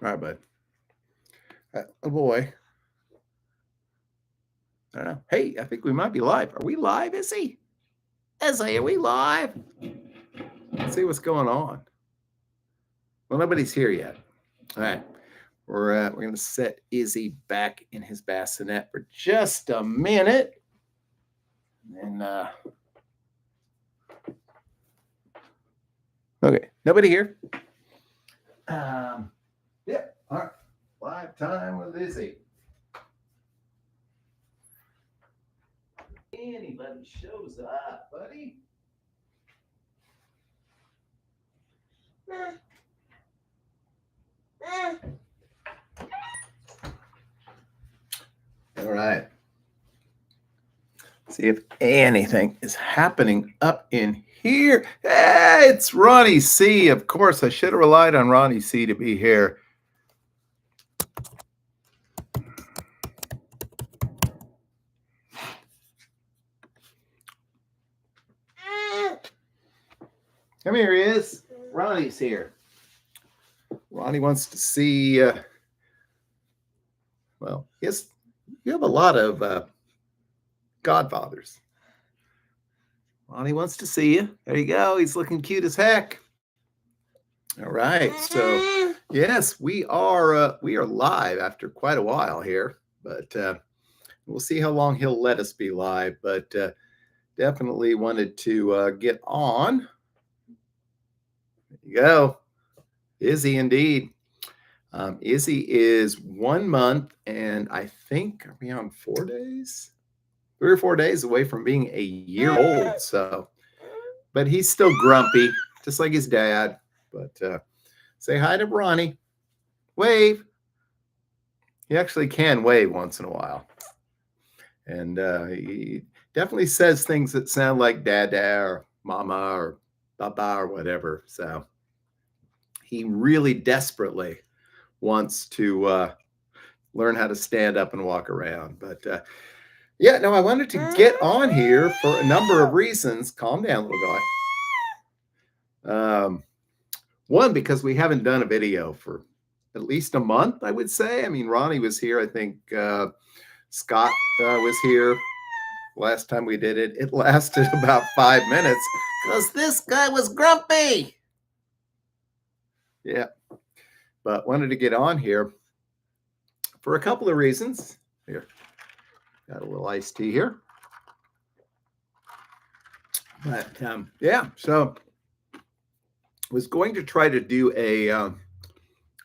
All right, bud. Oh boy. I don't know. Hey, I think we might be live. Are we live, Izzy? Izzy, are we live? Let's see what's going on. Well, nobody's here yet. All right. We're going to set Izzy back in his bassinet for just a minute. And okay, nobody here. Yeah. All right. Live time with Izzy. Anybody shows up, buddy? All right. See if anything is happening up in here. Hey, it's Ronnie C. Of course, I should have relied on Ronnie C. to be here. Come here, he is. Ronnie's here. Ronnie wants to see. Well, yes, you have a lot of godfathers. Ronnie wants to see you. There you go. He's looking cute as heck. All right. So yes, we are live after quite a while here, but we'll see how long he'll let us be live. But definitely wanted to get on. There you go. Izzy indeed. Izzy is 1 month, and I think are we on 4 days? 3 or 4 days away from being a year old. So, but he's still grumpy, just like his dad. But say hi to Ronnie. Wave. He actually can wave once in a while. And he definitely says things that sound like dada or mama or baba or whatever. So he really desperately wants to learn how to stand up and walk around. But yeah, no, I wanted to get on here for a number of reasons. Calm down, little guy. One, because we haven't done a video for at least a month, I would say. I mean, Ronnie was here. I think Scott was here last time we did it. It lasted about 5 minutes because this guy was grumpy. Yeah, but wanted to get on here for a couple of reasons. Here, got a little iced tea here. But yeah, so was going to try to do a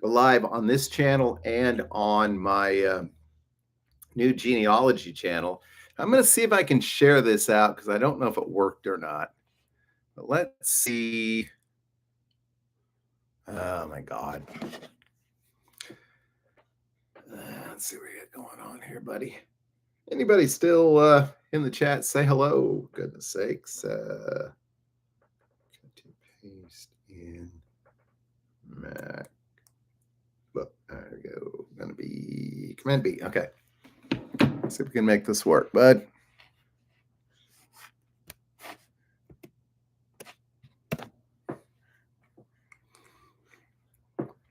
live on this channel and on my new genealogy channel. I'm going to see if I can share this out because I don't know if it worked or not. But let's see. Oh my God. Let's see what we got going on here, buddy. Anybody still in the chat? Say hello. Goodness sakes. Paste in Mac. But there we go. Gonna be Command B. Okay. Let's see if we can make this work, bud.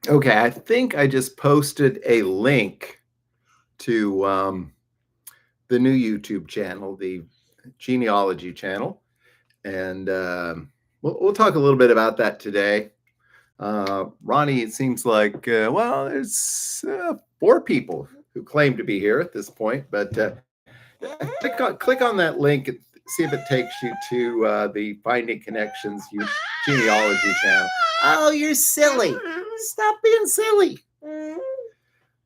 Okay, I think I just posted a link to the new YouTube channel, the genealogy channel, and we'll talk a little bit about that today. Ronnie, it seems like well, there's 4 people who claim to be here at this point, but click on that link and see if it takes you to the Finding Connections genealogy channel. Oh, you're silly. Stop being silly.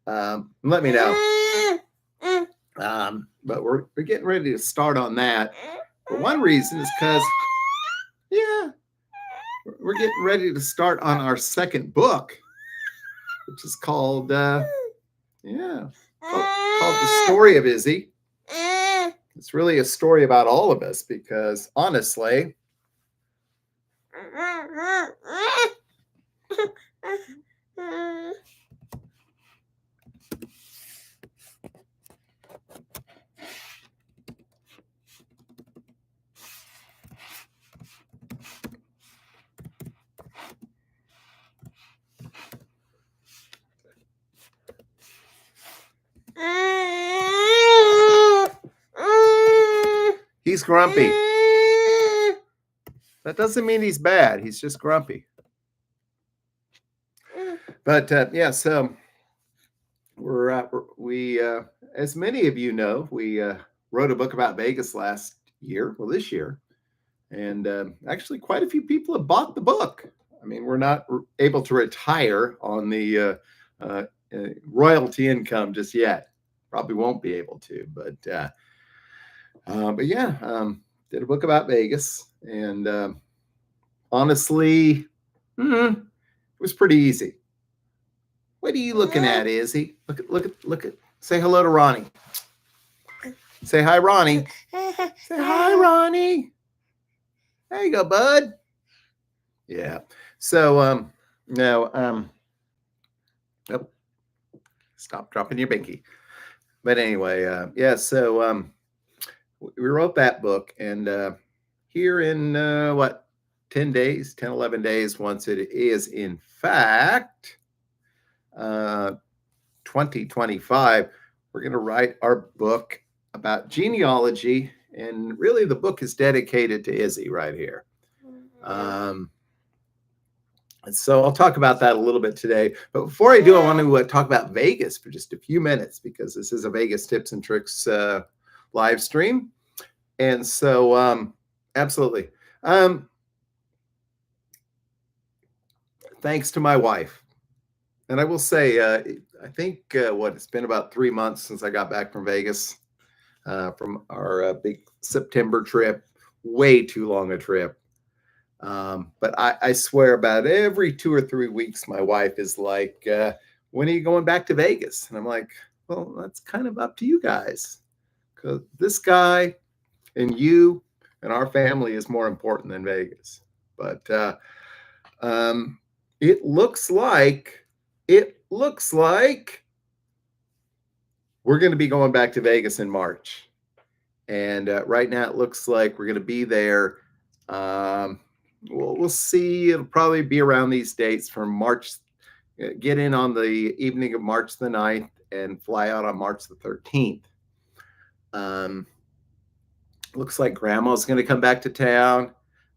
Let me know. But we're getting ready to start on that. For one reason is because, yeah, we're getting ready to start on our second book, which is called, called The Story of Izzy. It's really a story about all of us because, honestly, He's grumpy. That doesn't mean he's bad. He's just grumpy. But yeah, so we, as many of you know, we wrote a book about Vegas last year. Well, this year, and actually, quite a few people have bought the book. I mean, we're not able to retire on the royalty income just yet. Probably won't be able to, but yeah, did a book about Vegas, and honestly, it was pretty easy. What are you looking at, Izzy? Look at. Say hello to Ronnie. Say hi, Ronnie. Say hi, Ronnie. There you go, bud. Yeah. So no, oh, stop dropping your binky. But anyway, yeah. So we wrote that book, and here in what 10 days, 10, 11 days, once it is in fact 2025, we're going to write our book about genealogy, and really the book is dedicated to Izzy right here. And so I'll talk about that a little bit today. But before I do, I want to talk about Vegas for just a few minutes, because this is a Vegas tips and tricks live stream. And so absolutely. Thanks to my wife. And I will say, I think it's been about 3 months since I got back from Vegas, from our big September trip. Way too long a trip. But I swear about every 2 or 3 weeks, my wife is like, when are you going back to Vegas? And I'm like, well, that's kind of up to you guys, because this guy and you and our family is more important than Vegas. But it looks like we're going to be going back to Vegas in March. And right now it looks like we're going to be there. We'll see. It'll probably be around these dates from March. Get in on the evening of March the 9th and fly out on March the 13th. Looks like Grandma's going to come back to town.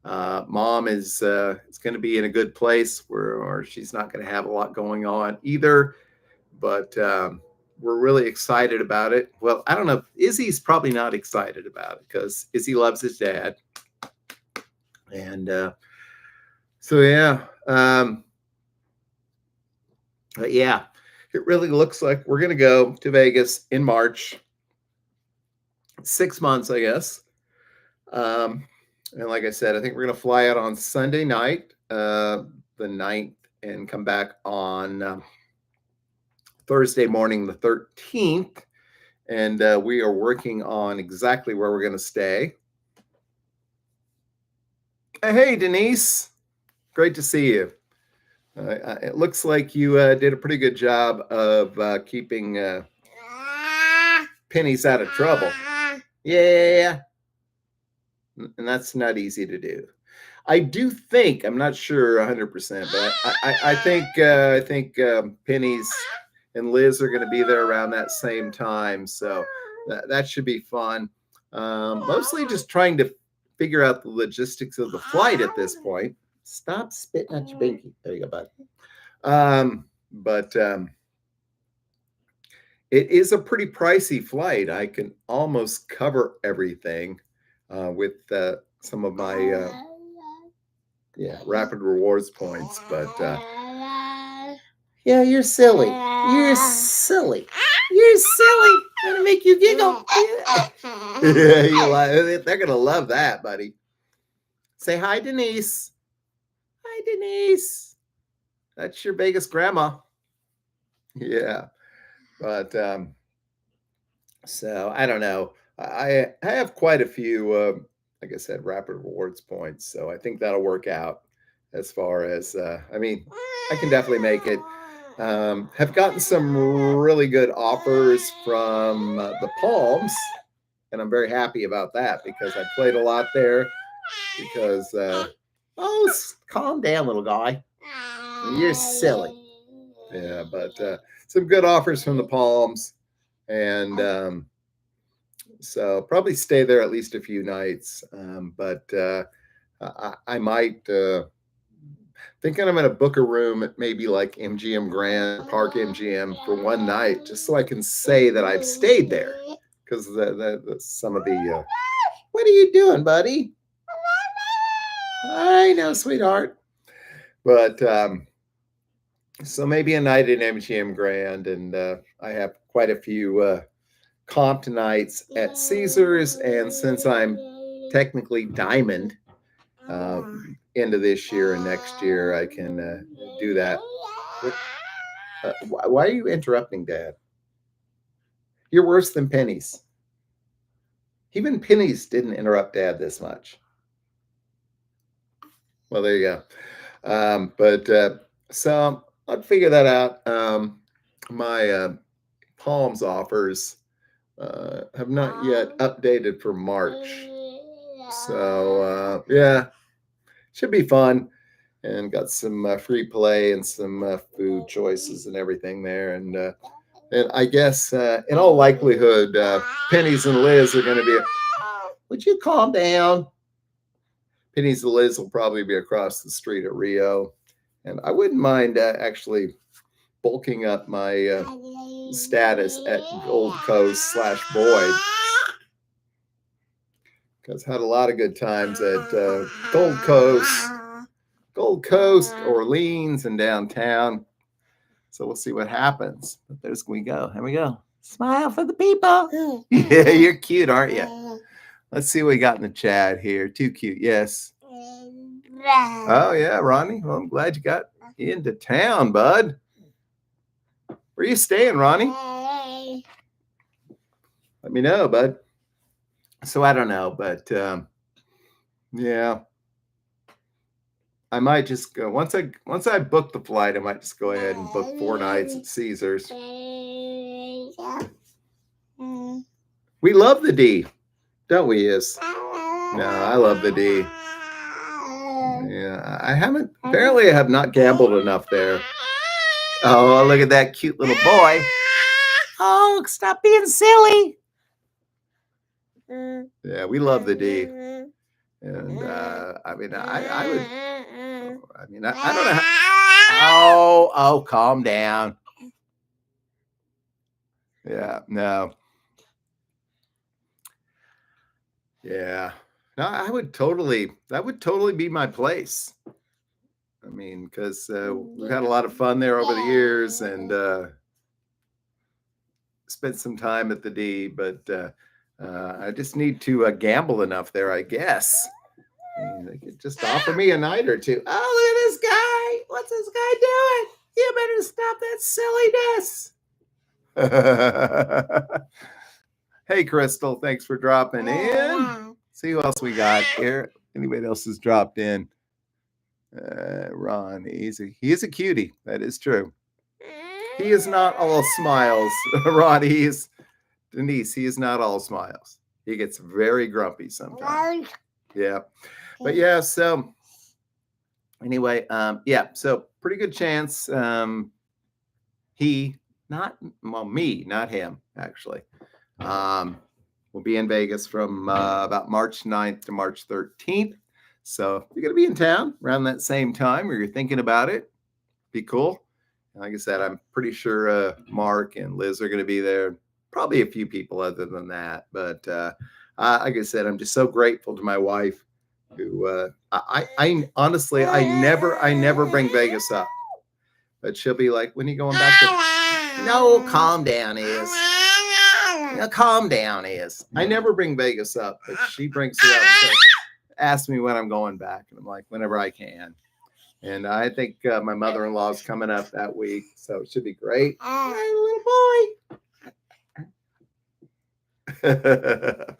Mom is going to be in a good place where she's not going to have a lot going on either. But we're really excited about it. Well, I don't know. Izzy's probably not excited about it, because Izzy loves his dad. And so, yeah. But yeah, it really looks like we're going to go to Vegas in March. 6 months, I guess. And like I said, I think we're going to fly out on Sunday night, the 9th, and come back on Thursday morning, the 13th. And we are working on exactly where we're going to stay. Hey, Denise. Great to see you. It looks like you did a pretty good job of keeping pennies out of trouble. Yeah. And that's not easy to do. I do think, I'm not sure 100%, but I think Penny's and Liz are going to be there around that same time. So that should be fun. Mostly just trying to figure out the logistics of the flight at this point. Stop spitting at your binky. There you go, bud. But it is a pretty pricey flight. I can almost cover everything with some of my rapid rewards points. But yeah, you're silly. You're silly. You're silly. I'm gonna make you giggle. Yeah, they're gonna love that, buddy. Say hi, Denise. Hi, Denise. That's your Vegas grandma. Yeah, but so I don't know. I have quite a few, like I said, rapid rewards points. So I think that'll work out as far as, I mean, I can definitely make it. Have gotten some really good offers from the Palms, and I'm very happy about that, because I played a lot there. Because, calm down, little guy. You're silly. Yeah, but some good offers from the Palms. And So probably stay there at least a few nights. But I might thinking I'm going to book a room at maybe like MGM Grand, Park MGM for one night, just so I can say that I've stayed there. Because some of the what are you doing, buddy? I know, sweetheart. But so maybe a night at MGM Grand, and I have quite a few comp nights at Caesars. And since I'm technically diamond into this year and next year, I can do that. Why are you interrupting, Dad? You're worse than Pennies. Even Pennies didn't interrupt Dad this much. Well, there you go. So I'd figure that out. My Palms offers have not yet updated for March. So yeah, should be fun. And got some free play and some food choices and everything there. And I guess in all likelihood, Pennies and Liz are going to be. Would you calm down? Pennies and Liz will probably be across the street at Rio. And I wouldn't mind actually bulking up my status at Gold Coast / Boyd. Because had a lot of good times at Gold Coast, Orleans, and downtown. So we'll see what happens. But there's we go. Here we go. Smile for the people. Yeah, you're cute, aren't you? Let's see what we got in the chat here. Too cute. Yes. Oh, yeah, Ronnie. Well, I'm glad you got into town, bud. Where you staying, Ronnie? Let me know, bud. So I don't know, but yeah. I might just go once I book the flight, I might just go ahead and book 4 nights at Caesars. We love the D, don't we, Is? No, I love the D. Yeah, apparently I have not gambled enough there. Oh, look at that cute little boy. Oh, stop being silly. Yeah, we love the D. And I mean, I don't know. Oh, calm down. Yeah, no. Yeah. No, that would totally be my place. I mean, because we've had a lot of fun there over the years and spent some time at the D, but I just need to gamble enough there, I guess. And they could just offer me a night or two. Oh, look at this guy. What's this guy doing? You better stop that silliness. Hey, Crystal, thanks for dropping in. See who else we got here. Anybody else has dropped in? Ron, he is a cutie. That is true. He is not all smiles. Ron, Denise, he is not all smiles. He gets very grumpy sometimes. Yeah. But yeah, so anyway, yeah, so pretty good chance me, not him, actually. We'll be in Vegas from about March 9th to March 13th. So if you're going to be in town around that same time or you're thinking about it, be cool. Like I said, I'm pretty sure Mark and Liz are going to be there. Probably a few people other than that. But like I said, I'm just so grateful to my wife who I honestly, I never bring Vegas up. But she'll be like, when are you going back to? No, calm down, Is. Now, calm down, Is. I never bring Vegas up, but she brings it up. So ask me when I'm going back. And I'm like, whenever I can. And I think my mother-in-law is coming up that week. So it should be great. Hi, little boy.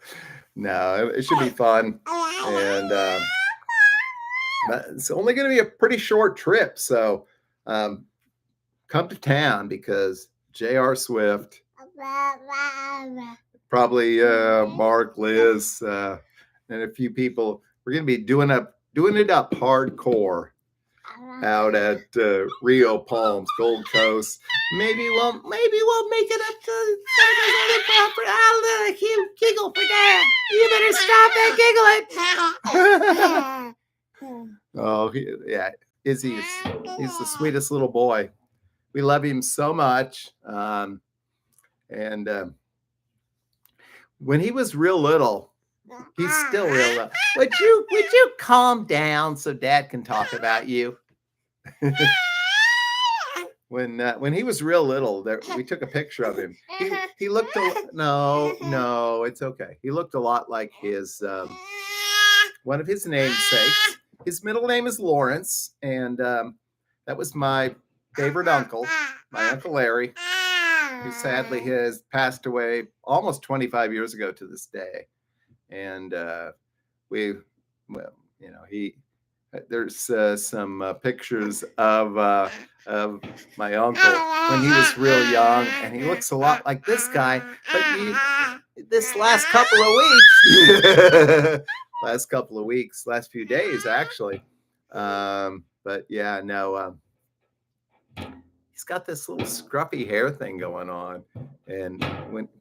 No, it should be fun. And it's only going to be a pretty short trip. So come to town because J.R. Swift, probably Mark, Liz, and a few people, we're going to be doing it up hardcore. out at Rio Palms, Gold Coast. Maybe we'll make it up to some of those other properties. I'll let you giggle for that. You better stop that giggling. Oh, yeah. He's the sweetest little boy. We love him so much. And when he was real little, he's still real little. Would you calm down so Dad can talk about you? When he was real little, we took a picture of him. He looked no, it's okay. He looked a lot like his one of his namesakes. His middle name is Lawrence, and that was my favorite uncle, my Uncle Larry, who sadly has passed away almost 25 years ago to this day. And there's some pictures of my uncle when he was real young, and he looks a lot like this guy. But this last couple of weeks, last few days actually. But yeah, no. He's got this little scruffy hair thing going on, and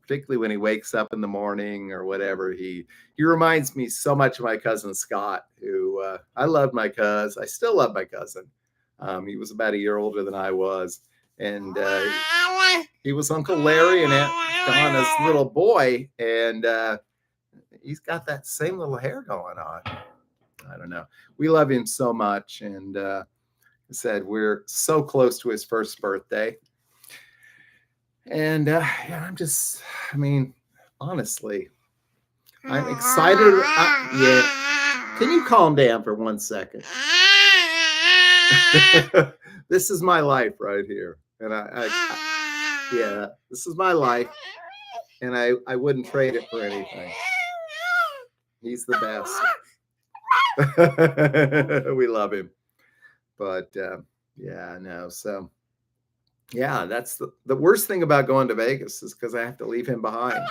particularly when he wakes up in the morning or whatever, he reminds me so much of my cousin Scott, who I loved my cousin. I still love my cousin. He was about a year older than I was, and he was Uncle Larry and Aunt Donna's little boy, and he's got that same little hair going on. I don't know. We love him so much, and said we're so close to his first birthday, and honestly, I'm excited. Can you calm down for 1 second? This is my life right here, and this is my life, and I wouldn't trade it for anything. He's the best. We love him. But so that's the worst thing about going to Vegas is because I have to leave him behind.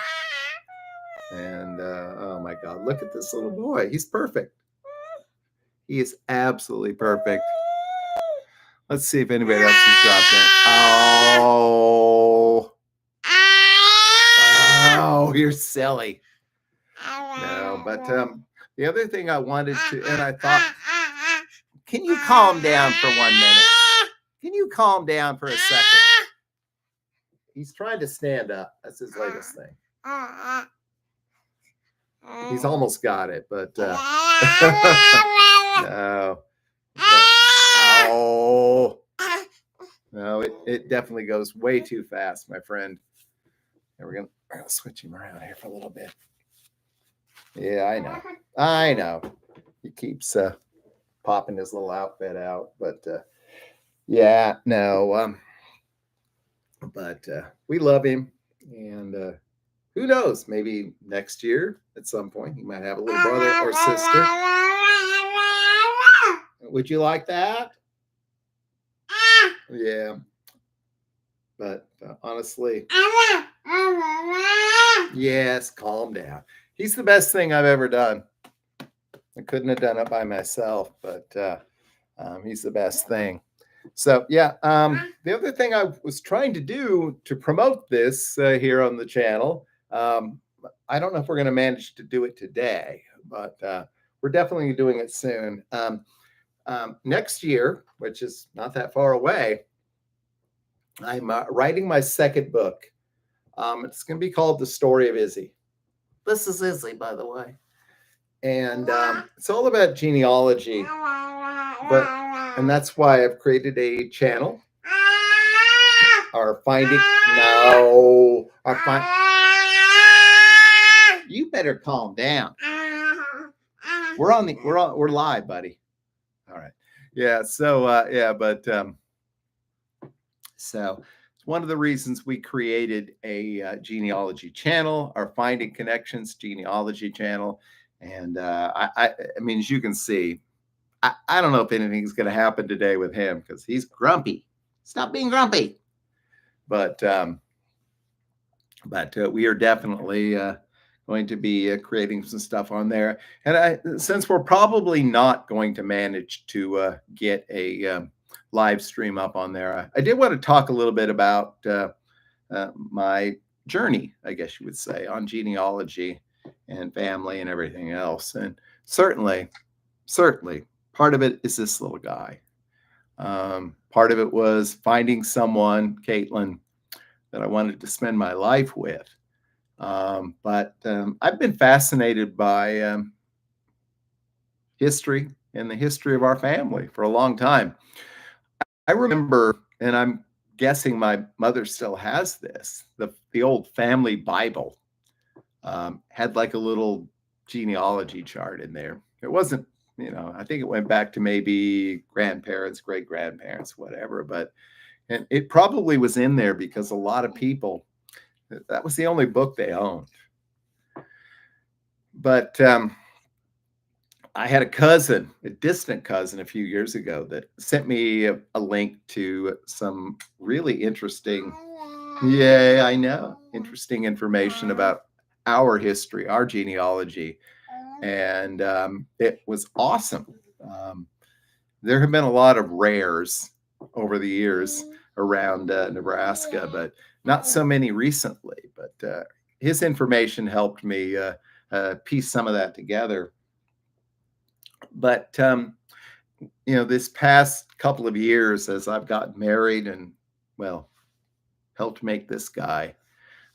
And oh my God, look at this little boy. He's perfect. He is absolutely perfect. Let's see if anybody else has dropped in. Oh, you're silly. No, but the other thing I wanted to, and I thought, can you calm down for 1 minute? Can you calm down for a second? He's trying to stand up. That's his latest thing. He's almost got it, but no. No, it definitely goes way too fast, my friend. And we're gonna switch him around here for a little bit. Yeah, I know. He keeps popping his little outfit out, but we love him, and who knows, maybe next year at some point he might have a little brother or sister. Would you like that? Yeah, but honestly, yes, calm down. He's the best thing I've ever done. I couldn't have done it by myself, but he's the best thing. So the other thing I was trying to do to promote this here on the channel, I don't know if we're going to manage to do it today, but we're definitely doing it soon. Next year, which is not that far away, I'm writing my second book. It's going to be called The Story of Izzy. This is Izzy, by the way. And it's all about genealogy, and that's why I've created a channel. You better calm down. We're live, buddy. All right. Yeah. So so it's one of the reasons we created a genealogy channel, our Finding Connections genealogy channel. And I mean, as you can see, I don't know if anything's going to happen today with him because he's grumpy. Stop being grumpy. But we are definitely going to be creating some stuff on there. And since we're probably not going to manage to get a live stream up on there, I did want to talk a little bit about my journey, I guess you would say, on genealogy and family and everything else. And certainly, part of it is this little guy. Part of it was finding someone, Caitlin, that I wanted to spend my life with. But I've been fascinated by history and the history of our family for a long time. I remember, and I'm guessing my mother still has this, the old family Bible had like a little genealogy chart in there. It wasn't, I think it went back to maybe grandparents, great grandparents, whatever. And it probably was in there because a lot of people, that was the only book they owned. But I had a cousin, a distant cousin, a few years ago that sent me a link to some really interesting, yeah, I know, interesting information about our history, our genealogy. And it was awesome. There have been a lot of rares over the years around Nebraska, but not so many recently. But his information helped me piece some of that together. But this past couple of years, as I've gotten married and, well, helped make this guy,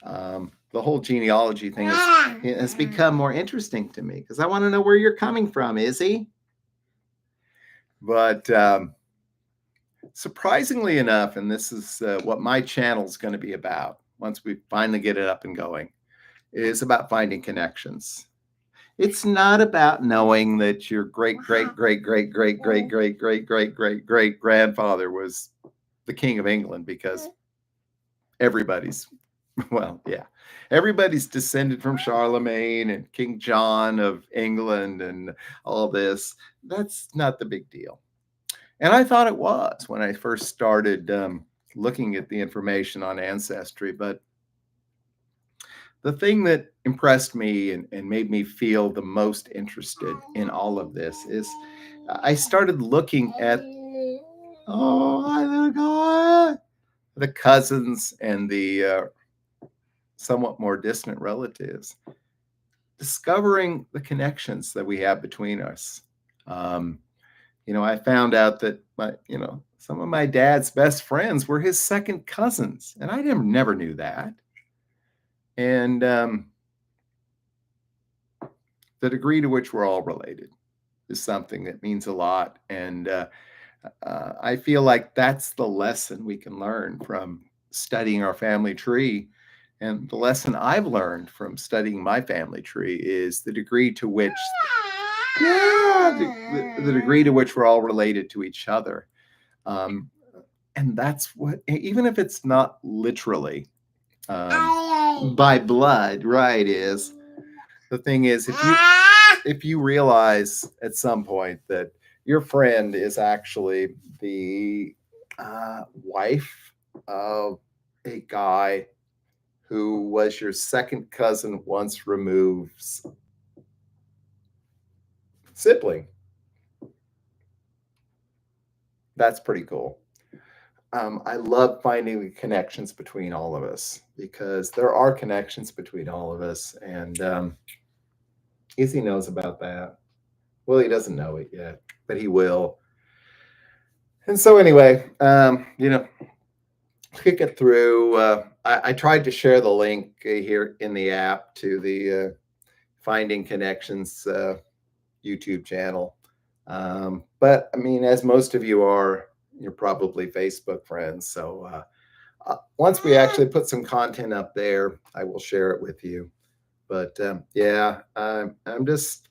the whole genealogy thing has become more interesting to me because I want to know where you're coming from, Izzy. But surprisingly enough, and this is what my channel is going to be about once we finally get it up and going, is about finding connections. It's not about knowing that your great grandfather was the King of England, because everybody's descended from Charlemagne and King John of England and all this. That's not the big deal. And I thought it was when I first started looking at the information on Ancestry. But the thing that impressed me and made me feel the most interested in all of this is I started looking at the cousins and the somewhat more distant relatives, discovering the connections that we have between us. I found out that some of my dad's best friends were his second cousins, and I never knew that. And the degree to which we're all related is something that means a lot. And I feel like that's the lesson we can learn from studying our family tree. And the lesson I've learned from studying my family tree is the degree to which the degree to which we're all related to each other. And that's what, even if it's not literally by blood, right, is the thing is, if you realize at some point that your friend is actually the wife of a guy who was your second cousin once removed's sibling, that's pretty cool. I love finding the connections between all of us, because there are connections between all of us. And Izzy knows about that. Well, he doesn't know it yet, but he will. And so anyway, kick it through. I tried to share the link here in the app to the Finding Connections YouTube channel. But I mean, as most of you are, you're probably Facebook friends. So once we actually put some content up there, I will share it with you. But I'm just,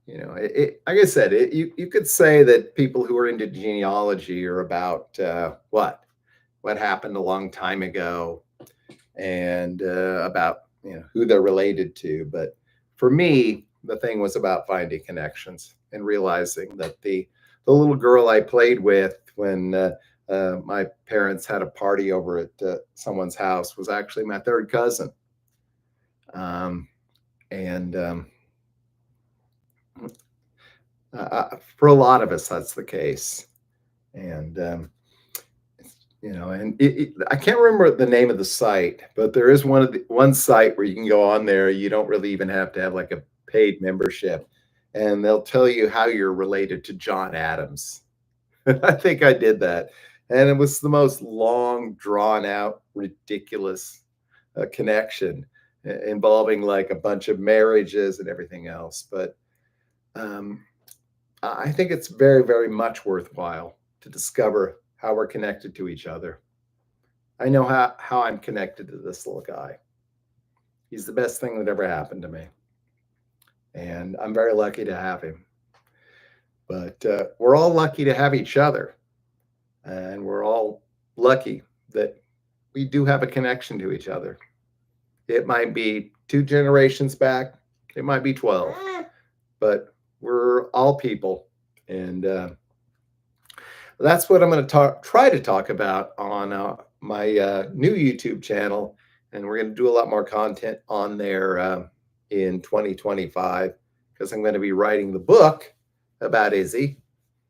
like I said, you could say that people who are into genealogy are about what happened a long time ago, and about who they're related to. But for me, the thing was about finding connections and realizing that the little girl I played with when my parents had a party over at someone's house was actually my third cousin. And for a lot of us, that's the case. And I can't remember the name of the site, but there is one site where you can go on there. You don't really even have to have like a paid membership, and they'll tell you how you're related to John Adams. I think I did that, and it was the most long, drawn out, ridiculous connection involving like a bunch of marriages and everything else. But um, I think it's very, very much worthwhile to discover how we're connected to each other. I know how I'm connected to this little guy. He's the best thing that ever happened to me. And I'm very lucky to have him. But we're all lucky to have each other. And we're all lucky that we do have a connection to each other. It might be 2 generations back, it might be 12, but we're all people. And that's what I'm going to try to talk about on my new YouTube channel. And we're going to do a lot more content on there in 2025, because I'm going to be writing the book about Izzy,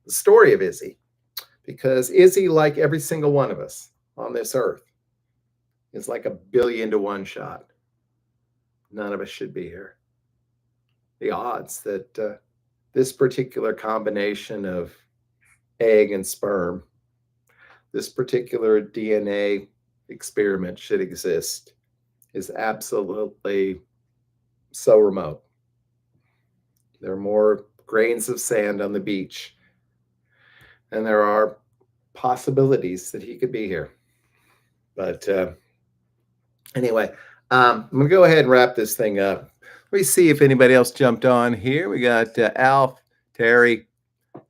the story of Izzy, because Izzy, like every single one of us on this earth, is like 1,000,000,000 to 1 shot. None of us should be here. The odds that this particular combination of egg and sperm, this particular DNA experiment should exist is absolutely so remote. There are more grains of sand on the beach, and there are possibilities that he could be here. But anyway, I'm going to go ahead and wrap this thing up. Let me see if anybody else jumped on here. We got Alf, Terry.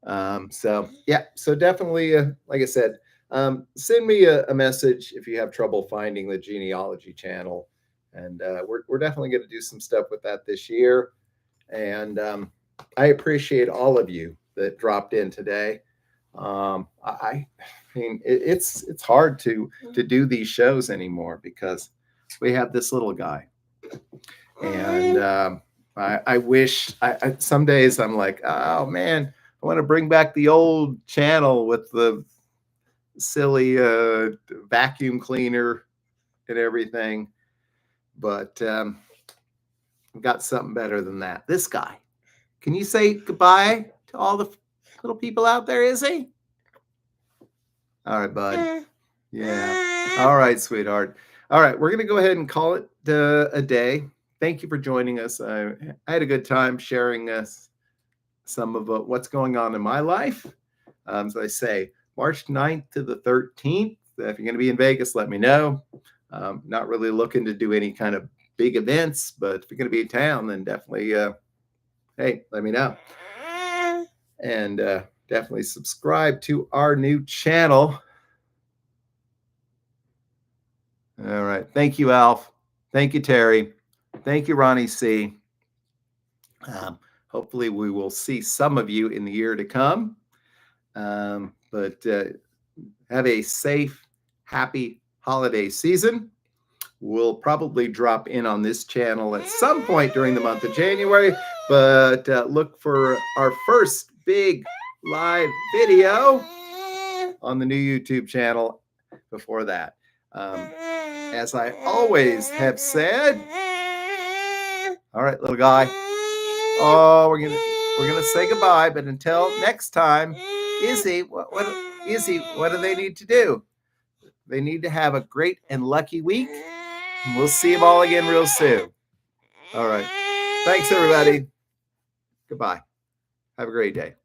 So definitely, like I said, send me a message if you have trouble finding the genealogy channel. And we're definitely going to do some stuff with that this year. And I appreciate all of you that dropped in today. I mean, it's hard to do these shows anymore because we have this little guy. And I wish some days I'm like, oh man, I want to bring back the old channel with the silly vacuum cleaner and everything. But I've got something better than that. This guy. Can you say goodbye to all the little people out there, Izzy? All right, bud. Yeah. All right, sweetheart. All right, we're going to go ahead and call it a day. Thank you for joining us. I had a good time sharing some of what's going on in my life. As I say, March 9th to the 13th. If you're going to be in Vegas, let me know. Not really looking to do any kind of big events, but if you're going to be in town, then definitely, hey, let me know. And definitely subscribe to our new channel. All right. Thank you, Alf. Thank you, Terry. Thank you, Ronnie C. Hopefully, we will see some of you in the year to come. But have a safe, happy holiday season. We'll probably drop in on this channel at some point during the month of January, but look for our first big live video on the new YouTube channel before that. As I always have said, all right, little guy. Oh, we're gonna say goodbye, but until next time, Izzy, what do they need to do? They need to have a great and lucky week. We'll see them all again real soon. All right. Thanks, everybody. Goodbye. Have a great day.